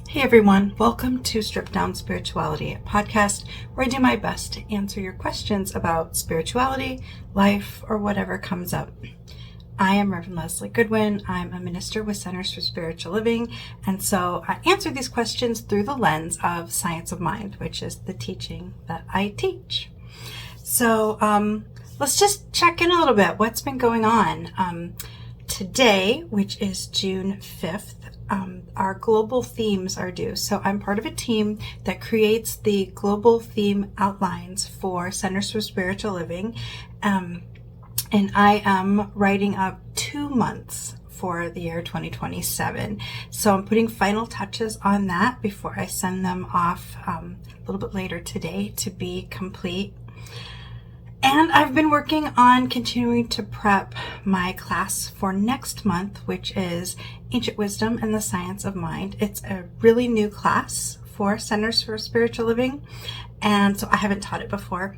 Hey everyone, welcome to Stripped Down Spirituality, a podcast where I do my best to answer your questions about spirituality, life, or whatever comes up. I am Reverend Lezli Goodwin. I'm a minister with Centers for Spiritual Living, and so I answer these questions through the lens of Science of Mind, which is the teaching that I teach. So let's just check in a little bit. What's been going on? Today, which is June 5th, our global themes are due. So I'm part of a team that creates the global theme outlines for Centers for Spiritual Living. And I am writing up 2 months for the year 2027. So I'm putting final touches on that before I send them off a little bit later today to be complete. And I've been working on continuing to prep my class for next month, which is Ancient Wisdom and the Science of Mind. It's a really new class for Centers for Spiritual Living, and so I haven't taught it before.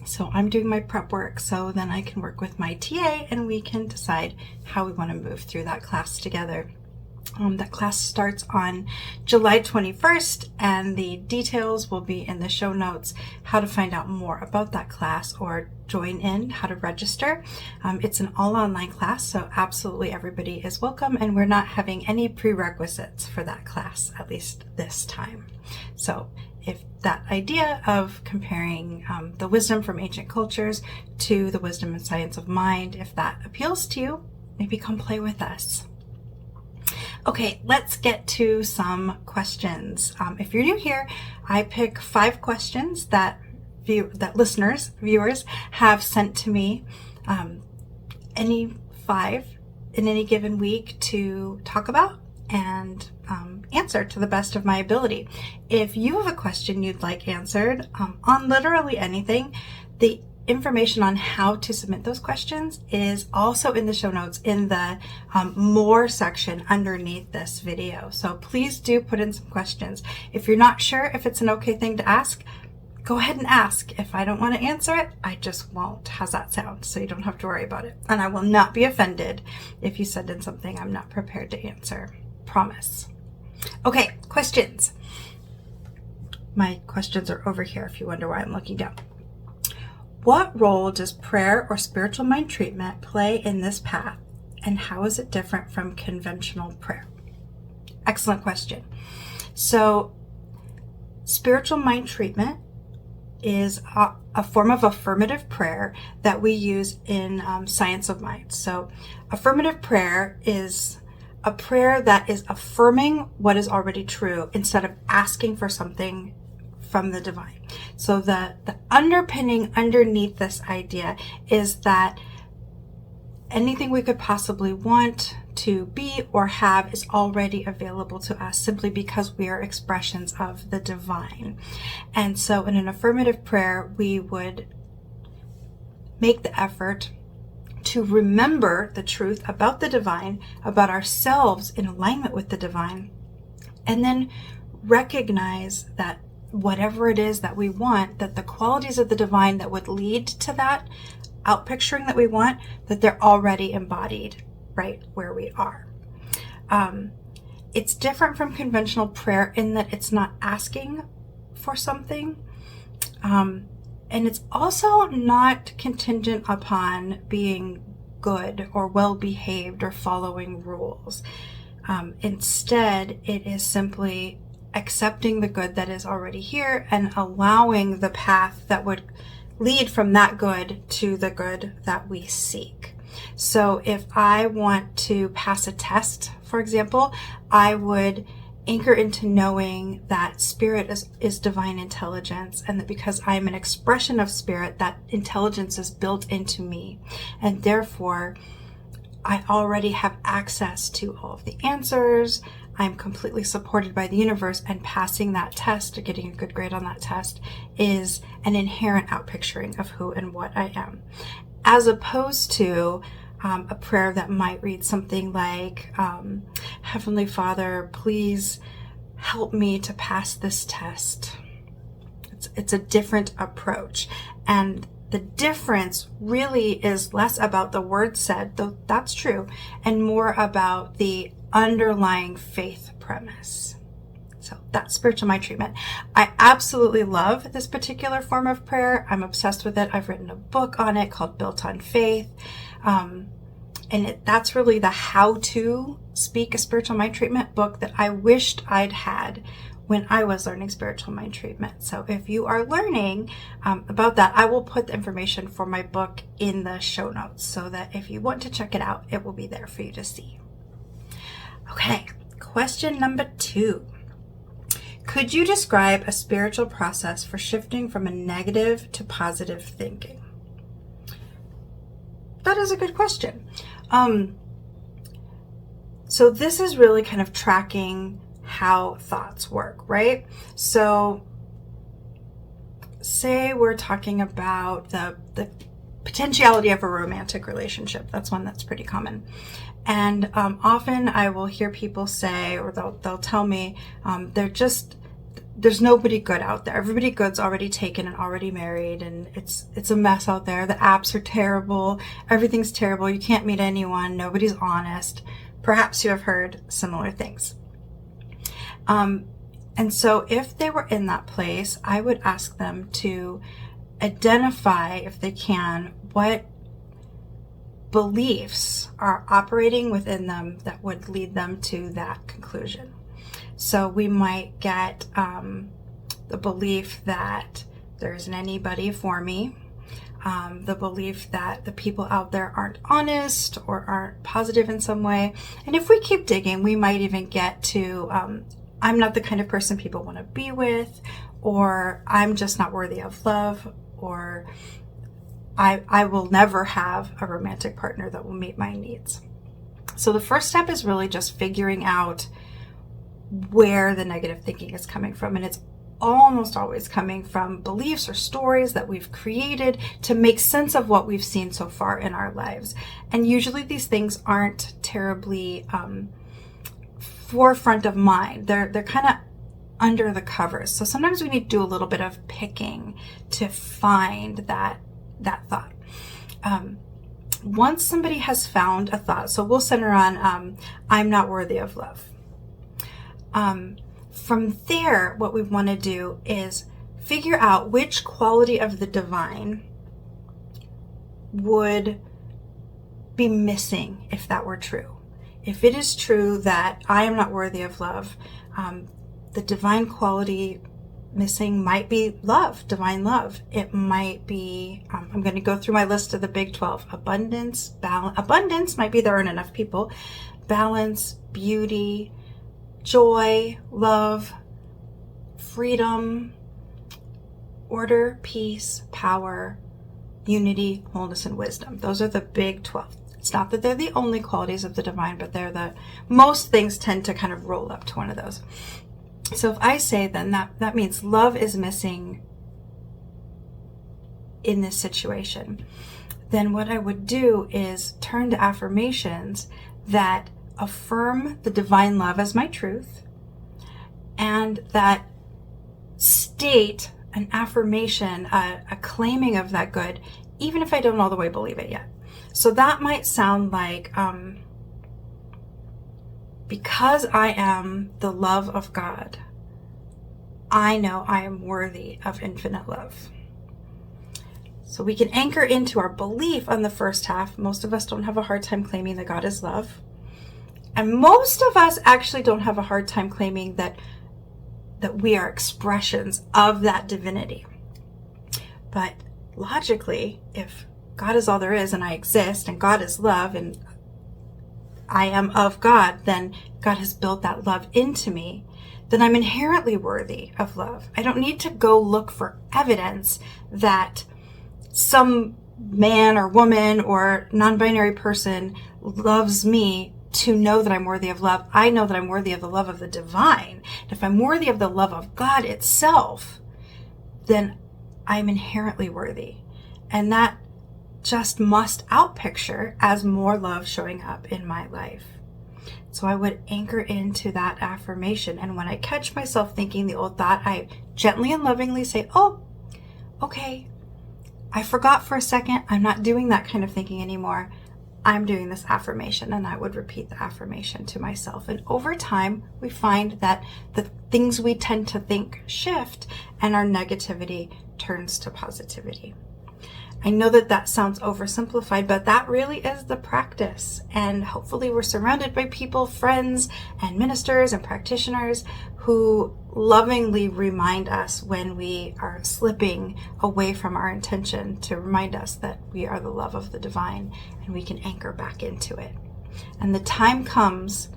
So I'm doing my prep work so then I can work with my TA and we can decide how we want to move through that class together. That class starts on July 21st, and the details will be in the show notes, how to find out more about that class or join in, how to register. It's an all online class, so absolutely everybody is welcome, and we're not having any prerequisites for that class, at least this time. So if that idea of comparing the wisdom from ancient cultures to the wisdom and science of mind, if that appeals to you, maybe come play with us. Okay, let's get to some questions. If you're new here, I pick 5 questions that viewers have sent to me, any 5 in any given week to talk about and answer to the best of my ability. If you have a question you'd like answered on literally anything, the information on how to submit those questions is also in the show notes in the more section underneath this video. So please do put in some questions. If you're not sure if it's an okay thing to ask, go ahead and ask. If I don't want to answer it, I just won't. How's that sound? So you don't have to worry about it. And I will not be offended if you send in something I'm not prepared to answer. Promise. Okay, questions. My questions are over here if you wonder why I'm looking down. What role does prayer or spiritual mind treatment play in this path, and how is it different from conventional prayer? Excellent question. So, spiritual mind treatment is a form of affirmative prayer that we use in Science of Mind. So, affirmative prayer is a prayer that is affirming what is already true instead of asking for something from the divine. So the underpinning underneath this idea is that anything we could possibly want to be or have is already available to us simply because we are expressions of the divine. And so in an affirmative prayer, we would make the effort to remember the truth about the divine, about ourselves in alignment with the divine, and then recognize that whatever it is that we want, that the qualities of the divine that would lead to that outpicturing that we want, that they're already embodied right where we are. It's different from conventional prayer in that it's not asking for something. And it's also not contingent upon being good or well-behaved or following rules. Instead, it is simply accepting the good that is already here and allowing the path that would lead from that good to the good that we seek. So if I want to pass a test, for example, I would anchor into knowing that spirit is divine intelligence, and that because I'm an expression of spirit, that intelligence is built into me, and therefore I already have access to all of the answers. I'm completely supported by the universe, and passing that test or getting a good grade on that test is an inherent outpicturing of who and what I am, as opposed to a prayer that might read something like, Heavenly Father, please help me to pass this test. It's a different approach, and the difference really is less about the words said, though that's true, and more about the underlying faith premise. Does That's spiritual mind treatment. I absolutely love this particular form of prayer. I'm obsessed with it. I've written a book on it called Built on Faith. That's really the how to speak a spiritual mind treatment book that I wished I'd had when I was learning spiritual mind treatment. So if you are learning about that, I will put the information for my book in the show notes so that if you want to check it out, it will be there for you to see. Okay, question number 2. Could you describe a spiritual process for shifting from a negative to positive thinking? That is a good question. So this is really kind of tracking how thoughts work, right? So say we're talking about the potentiality of a romantic relationship. That's one that's pretty common. And often I will hear people say, or they'll tell me, there's nobody good out there. Everybody good's already taken and already married, and it's a mess out there. The apps are terrible. Everything's terrible. You can't meet anyone. Nobody's honest. Perhaps you have heard similar things. And so if they were in that place, I would ask them to identify, if they can, what beliefs are operating within them that would lead them to that conclusion. So we might get the belief that there isn't anybody for me, the belief that the people out there aren't honest or aren't positive in some way. And if we keep digging, we might even get to I'm not the kind of person people want to be with, or I'm just not worthy of love, or I will never have a romantic partner that will meet my needs. So the first step is really just figuring out where the negative thinking is coming from. And it's almost always coming from beliefs or stories that we've created to make sense of what we've seen so far in our lives. And usually these things aren't terribly forefront of mind. They're kind of under the covers. So sometimes we need to do a little bit of picking to find that thought. Once somebody has found a thought, so we'll center on I'm not worthy of love. From there, what we want to do is figure out which quality of the divine would be missing if that were true. If it is true that I am not worthy of love, the divine quality missing might be love, divine love. It might be, I'm going to go through my list of the big 12. Abundance, balance. Abundance might be there aren't enough people. Balance, beauty, joy, love, freedom, order, peace, power, unity, wholeness, and wisdom. Those are the big 12. It's not that they're the only qualities of the divine, but they're most things tend to kind of roll up to one of those. So if I say then that means love is missing in this situation, then what I would do is turn to affirmations that affirm the divine love as my truth, and that state an affirmation, a claiming of that good, even if I don't all the way believe it yet. So that might sound like, because I am the love of God, I know I am worthy of infinite love. So we can anchor into our belief on the first half. Most of us don't have a hard time claiming that God is love. And most of us actually don't have a hard time claiming that we are expressions of that divinity. But logically, if God is all there is and I exist and God is love and I am of God, then God has built that love into me, then I'm inherently worthy of love. I don't need to go look for evidence that some man or woman or non-binary person loves me to know that I'm worthy of love. I know that I'm worthy of the love of the divine. If I'm worthy of the love of God itself, then I'm inherently worthy. And that just must outpicture as more love showing up in my life. So I would anchor into that affirmation. And when I catch myself thinking the old thought, I gently and lovingly say, oh, okay, I forgot for a second. I'm not doing that kind of thinking anymore. I'm doing this affirmation, and I would repeat the affirmation to myself. And over time, we find that the things we tend to think shift and our negativity turns to positivity. I know that that sounds oversimplified, but that really is the practice. And hopefully we're surrounded by people, friends and ministers and practitioners who lovingly remind us when we are slipping away from our intention, to remind us that we are the love of the divine and we can anchor back into it. And the time comes,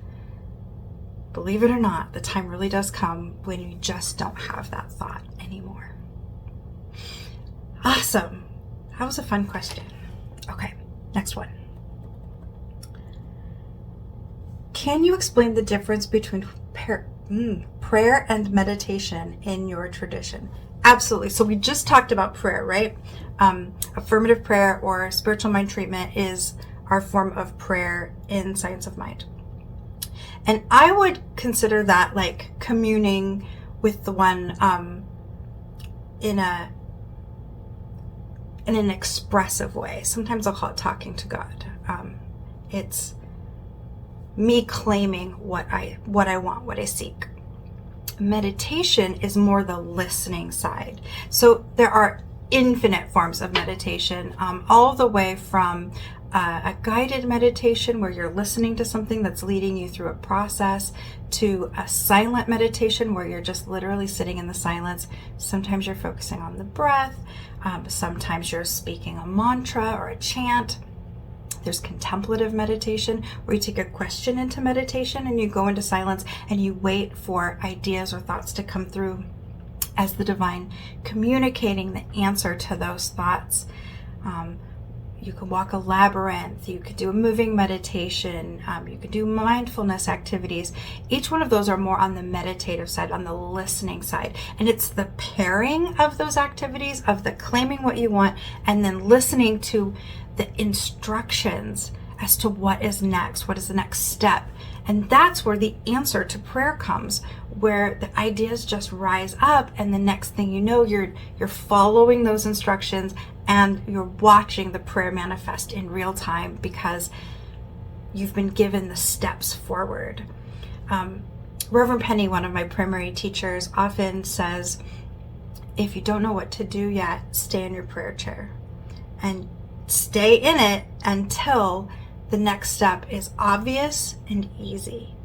believe it or not, the time really does come when you just don't have that thought anymore. Awesome. That was a fun question. Okay, next one. Can you explain the difference between prayer and meditation in your tradition? Absolutely. So we just talked about prayer, right? Affirmative prayer or spiritual mind treatment is our form of prayer in Science of Mind. And I would consider that like communing with the one in an expressive way. Sometimes I'll call it talking to God. It's me claiming what I want, what I seek. Meditation is more the listening side. So there are infinite forms of meditation, all the way from a guided meditation where you're listening to something that's leading you through a process, to a silent meditation where you're just literally sitting in the silence. Sometimes you're focusing on the breath. Sometimes you're speaking a mantra or a chant. There's contemplative meditation where you take a question into meditation and you go into silence and you wait for ideas or thoughts to come through as the divine communicating the answer to those thoughts. You could walk a labyrinth, you could do a moving meditation, you could do mindfulness activities. Each one of those are more on the meditative side, on the listening side. And it's the pairing of those activities, of the claiming what you want, and then listening to the instructions as to what is next, what is the next step. And that's where the answer to prayer comes, where the ideas just rise up, and the next thing you know, you're following those instructions and you're watching the prayer manifest in real time because you've been given the steps forward. Reverend Penny, one of my primary teachers, often says, if you don't know what to do yet, stay in your prayer chair and stay in it until the next step is obvious and easy.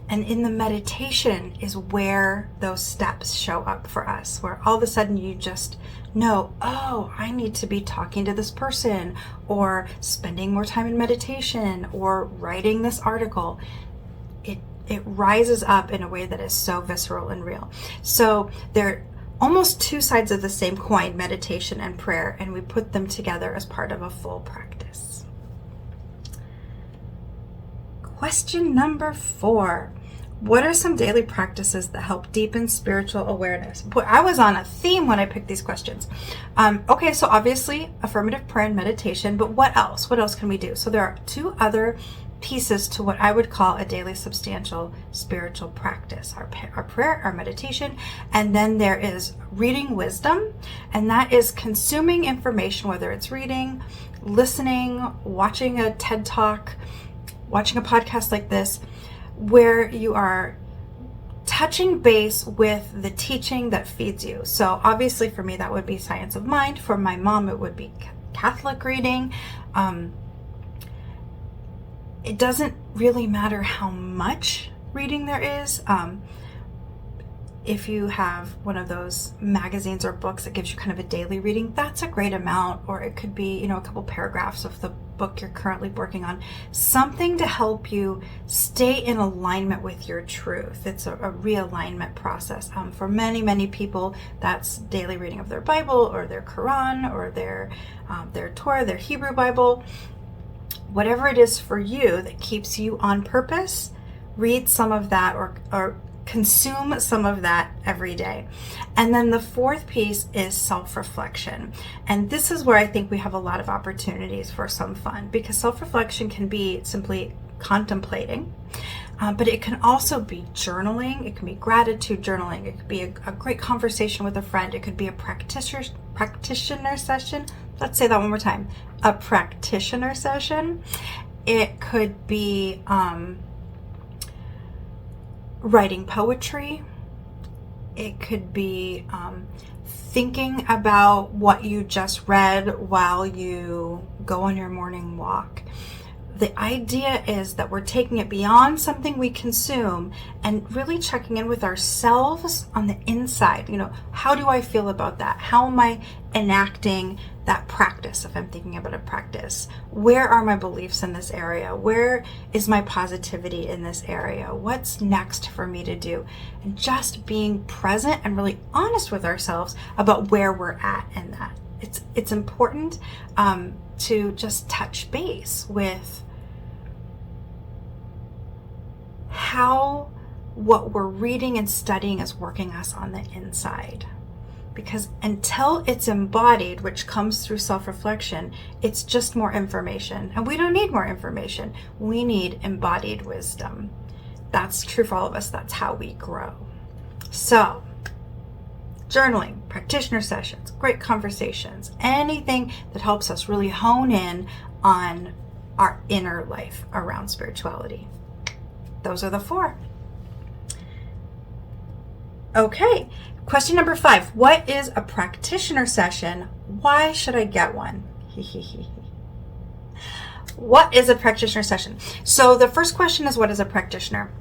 And in the meditation is where those steps show up for us, where all of a sudden you just know, oh, I need to be talking to this person, or spending more time in meditation, or writing this article. It rises up in a way that is so visceral and real. So they're almost two sides of the same coin, meditation and prayer, and we put them together as part of a full practice. Question number 4. What are some daily practices that help deepen spiritual awareness? Boy, I was on a theme when I picked these questions. Okay, so obviously affirmative prayer and meditation, but what else? What else can we do? So there are 2 other pieces to what I would call a daily substantial spiritual practice: our prayer, our meditation, and then there is reading wisdom, and that is consuming information, whether it's reading, listening, watching a TED Talk, watching a podcast like this, where you are touching base with the teaching that feeds you. So obviously for me, that would be Science of Mind. For my mom, it would be Catholic reading. It doesn't really matter how much reading there is. If you have one of those magazines or books that gives you kind of a daily reading, that's a great amount. Or it could be, a couple paragraphs of the book you're currently working on. Something to help you stay in alignment with your truth. It's a realignment process. For many, many people, that's daily reading of their Bible or their Quran or their Torah, their Hebrew Bible. Whatever it is for you that keeps you on purpose, read some of that or consume some of that every day. And then the 4th piece is self-reflection. And this is where I think we have a lot of opportunities for some fun, because self-reflection can be simply contemplating, but it can also be journaling. It can be gratitude journaling. It could be a great conversation with a friend. It could be a practitioner session let's say that one more time. A practitioner session. It could be writing poetry. It could be thinking about what you just read while you go on your morning walk. The idea is that we're taking it beyond something we consume and really checking in with ourselves on the inside. How do I feel about that? How am I enacting that practice if I'm thinking about a practice? Where are my beliefs in this area? Where is my positivity in this area? What's next for me to do? And just being present and really honest with ourselves about where we're at in that. It's important to just touch base with how what we're reading and studying is working us on the inside. Because until it's embodied, which comes through self-reflection, it's just more information. And we don't need more information. We need embodied wisdom. That's true for all of us. That's how we grow. So, journaling, practitioner sessions, great conversations, anything that helps us really hone in on our inner life around spirituality. Those are the 4. Okay, question number 5. What is a practitioner session? Why should I get one? What is a practitioner session? So the first question is, what is a practitioner?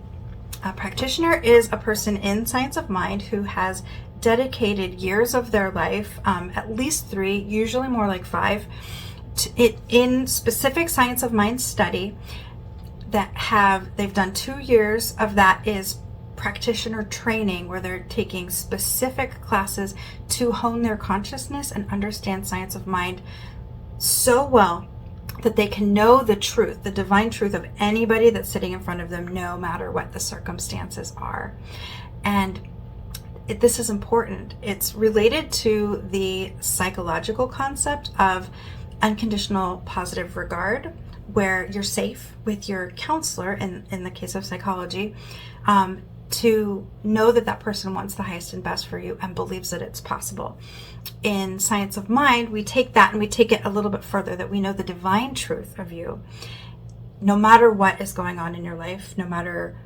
A practitioner is a person in Science of Mind who has dedicated years of their life, at least 3, usually more like 5, in specific Science of Mind study. They've done 2 years of that is practitioner training, where they're taking specific classes to hone their consciousness and understand Science of Mind so well that they can know the truth, the divine truth of anybody that's sitting in front of them, no matter what the circumstances are. And this is important. It's related to the psychological concept of unconditional positive regard, where you're safe with your counselor, in the case of psychology, to know that that person wants the highest and best for you and believes that it's possible. In Science of Mind, we take that and we take it a little bit further, that we know the divine truth of you. No matter what is going on in your life, no matter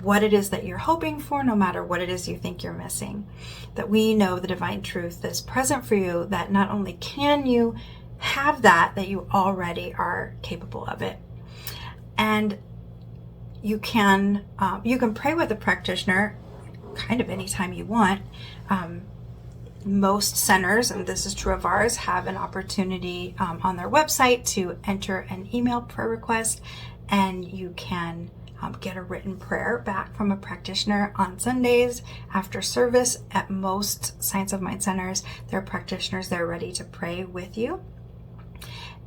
what it is that you're hoping for, no matter what it is you think you're missing, that we know the divine truth that's present for you, that not only can you have that you already are capable of it. And you can pray with a practitioner kind of anytime you want. Most centers, and this is true of ours, have an opportunity on their website to enter an email prayer request, and you can get a written prayer back from a practitioner on Sundays after service. At most Science of Mind centers, there are practitioners there ready to pray with you.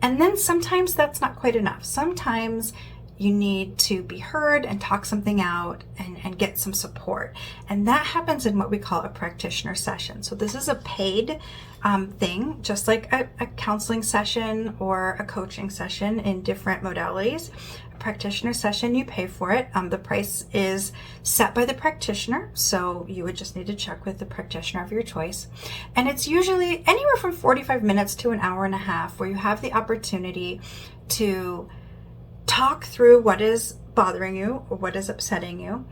And then sometimes that's not quite enough. Sometimes you need to be heard and talk something out and get some support. And that happens in what we call a practitioner session. So this is a paid thing, just like a counseling session or a coaching session in different modalities. A practitioner session, you pay for it. The price is set by the practitioner, so you would just need to check with the practitioner of your choice. And it's usually anywhere from 45 minutes to an hour and a half, where you have the opportunity to talk through what is bothering you or what is upsetting you.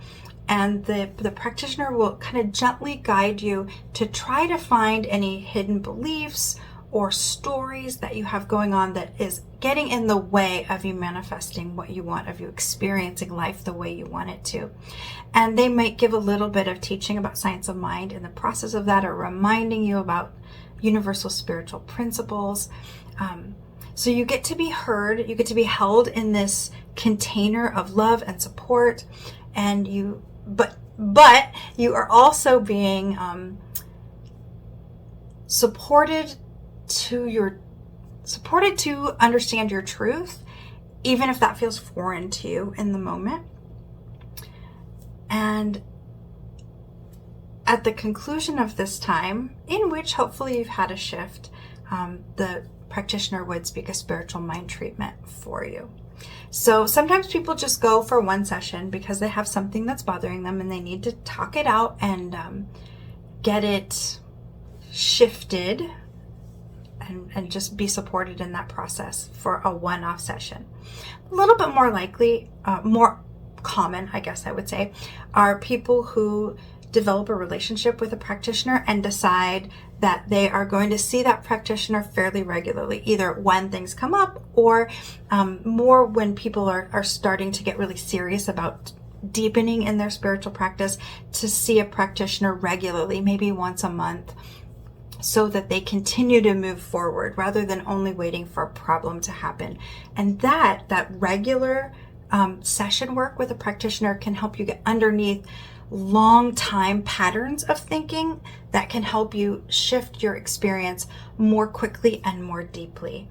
And the practitioner will kind of gently guide you to try to find any hidden beliefs or stories that you have going on that is getting in the way of you manifesting what you want, of you experiencing life the way you want it to. And they might give a little bit of teaching about Science of Mind in the process of that, or reminding you about universal spiritual principles. So you get to be heard, you get to be held in this container of love and support, and but you are also being supported to understand your truth, even if that feels foreign to you in the moment. And at the conclusion of this time, in which hopefully you've had a shift, the practitioner would speak a spiritual mind treatment for you. So sometimes people just go for one session because they have something that's bothering them and they need to talk it out and get it shifted and just be supported in that process for a one-off session. A little bit more likely, more common, I guess I would say, are people who develop a relationship with a practitioner and decide that they are going to see that practitioner fairly regularly, either when things come up or more when people are starting to get really serious about deepening in their spiritual practice, to see a practitioner regularly, maybe once a month, so that they continue to move forward rather than only waiting for a problem to happen. And that regular session work with a practitioner can help you get underneath long time patterns of thinking that can help you shift your experience more quickly and more deeply.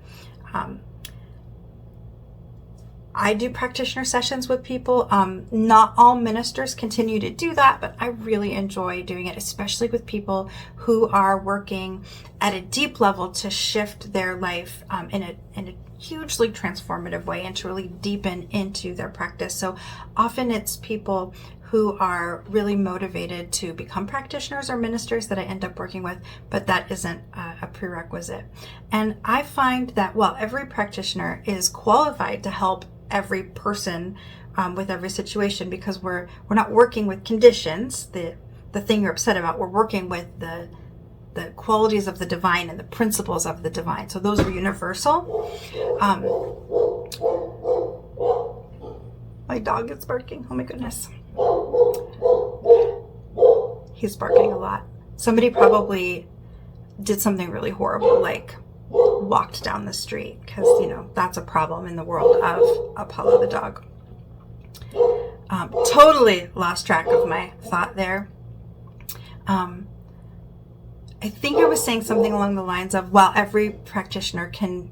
I do practitioner sessions with people. Not all ministers continue to do that, but I really enjoy doing it, especially with people who are working at a deep level to shift their life in a hugely transformative way and to really deepen into their practice. So often it's people who are really motivated to become practitioners or ministers that I end up working with, but that isn't a prerequisite. And I find that while every practitioner is qualified to help every person with every situation, because we're not working with conditions, the thing you're upset about, we're working with the qualities of the divine and the principles of the divine. So those are universal. My dog is barking. Oh my goodness. He's barking a lot. Somebody probably did something really horrible, like walked down the street, because that's a problem in the world of Apollo the dog. Totally lost track of my thought there. I think I was saying something along the lines of, while every practitioner can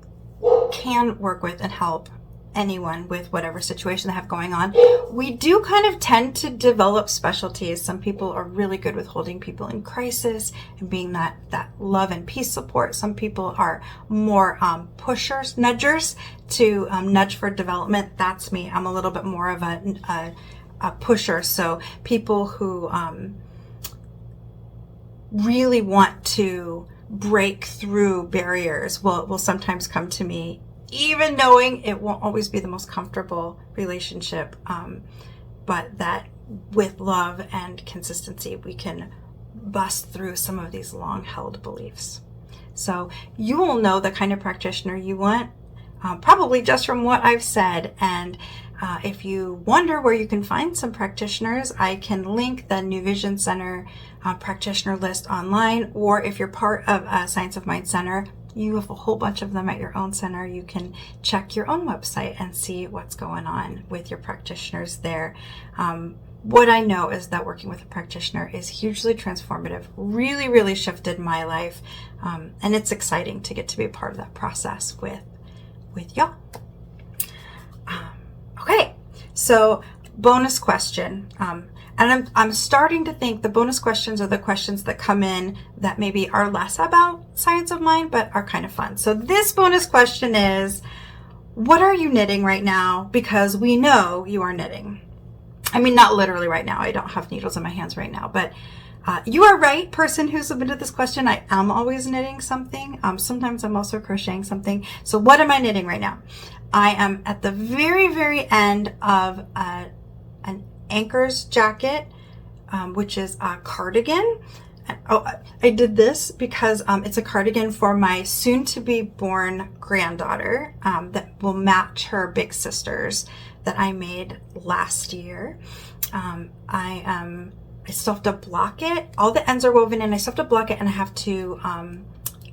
work with and help anyone with whatever situation they have going on, we do kind of tend to develop specialties. Some people are really good with holding people in crisis and being that love and peace support. Some people are more pushers, nudgers to nudge for development. That's me. I'm a little bit more of a pusher. So people who really want to break through barriers will sometimes come to me, even knowing it won't always be the most comfortable relationship, but that with love and consistency, we can bust through some of these long-held beliefs. So you will know the kind of practitioner you want, probably just from what I've said. And if you wonder where you can find some practitioners, I can link the New Vision Center practitioner list online, or if you're part of a Science of Mind Center, you have a whole bunch of them at your own center. You can check your own website and see what's going on with your practitioners there. What I know is that working with a practitioner is hugely transformative, really, really shifted my life. And it's exciting to get to be a part of that process with y'all. Okay, so bonus question. And I'm starting to think the bonus questions are the questions that come in that maybe are less about Science of Mind, but are kind of fun. So this bonus question is, what are you knitting right now? Because we know you are knitting. I mean, not literally right now. I don't have needles in my hands right now, but you are right, person who submitted this question. I am always knitting something. Sometimes I'm also crocheting something. So what am I knitting right now? I am at the very, very end of an Anchor's jacket, which is a cardigan. I did this because it's a cardigan for my soon-to-be born granddaughter that will match her big sisters that I made last year. I still have to block it. All the ends are woven in. I still have to block it, and I have to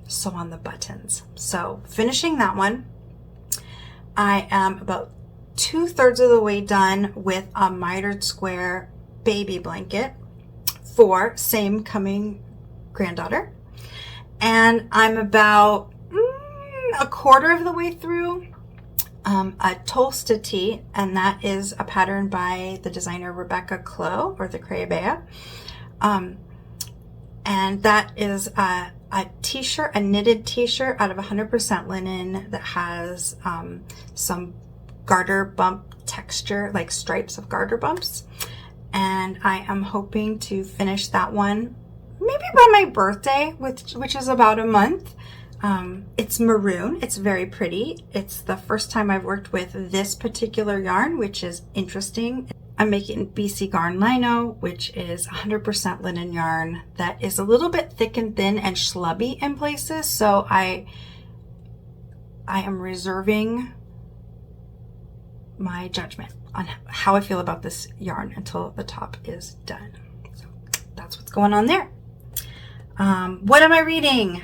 sew on the buttons. So finishing that one. I am about 2/3 of the way done with a mitered square baby blanket for same coming granddaughter. And I'm about a quarter of the way through a Tolsta tee, and that is a pattern by the designer Rebecca Clow, or the Crayabea. And that is a t-shirt, a knitted t-shirt out of 100% linen that has some garter bump texture, like stripes of garter bumps. And I am hoping to finish that one maybe by my birthday, which is about a month. It's maroon. It's very pretty. It's the first time I've worked with this particular yarn, which is interesting. I'm making BC Garn Lino, which is 100% linen yarn that is a little bit thick and thin and schlubby in places. So I am reserving my judgment on how I feel about this yarn until the top is done. So that's what's going on there. What am I reading?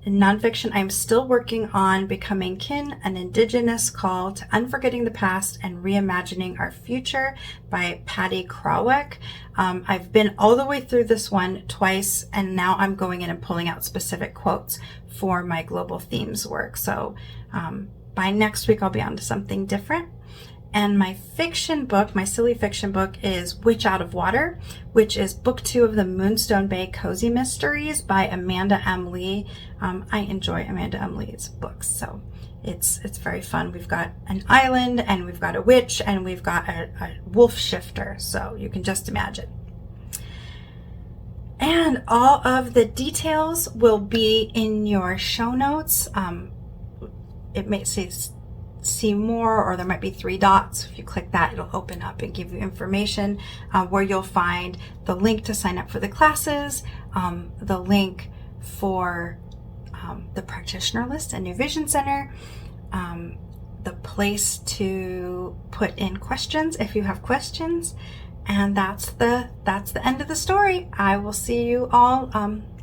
In nonfiction, I'm still working on Becoming Kin, an Indigenous Call to Unforgetting the Past and Reimagining Our Future by Patty Krawiec. I've been all the way through this one twice, and now I'm going in and pulling out specific quotes for my global themes work. So by next week, I'll be on to something different. And my fiction book, my silly fiction book, is Witch Out of Water, which is book 2 of the Moonstone Bay Cozy Mysteries by Amanda M. Lee. I enjoy Amanda M. Lee's books, so it's very fun. We've got an island, and we've got a witch, and we've got a wolf shifter, so you can just imagine. And all of the details will be in your show notes. It may say see more, or there might be 3 dots. If you click that, it'll open up and give you information where you'll find the link to sign up for the classes, the link for the practitioner list and New Vision Center, the place to put in questions if you have questions, and that's the end of the story. I will see you all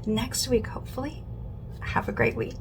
next week, hopefully. Have a great week.